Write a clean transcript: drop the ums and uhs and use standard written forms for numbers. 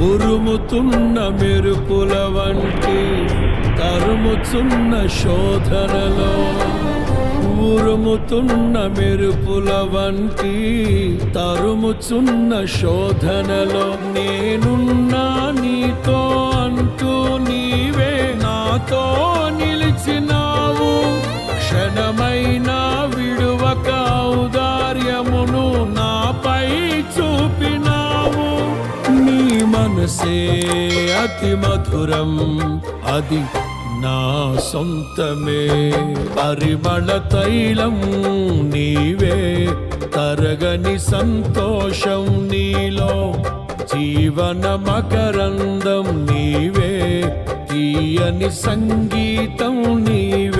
ఉరుముతున్న మెరుపుల వంటి తరుముచున్న శోధనలో, ఉరుముతున్న మెరుపుల వంటి తరుముచున్న శోధనలో, నేనున్నా నీతో అంటూ నీవే నాతో నిలిచినావు. క్షణమైనా విడువక ఔదార్యమును నాపై చూపినావు. నీ మనసే అతి మధురం, అది నా సొంతమే. పరిమళ తైలం నీవే, తరగని సంతోషం నీలో. జీవన మకరందం నీవే, తీయని సంగీతం నీవే.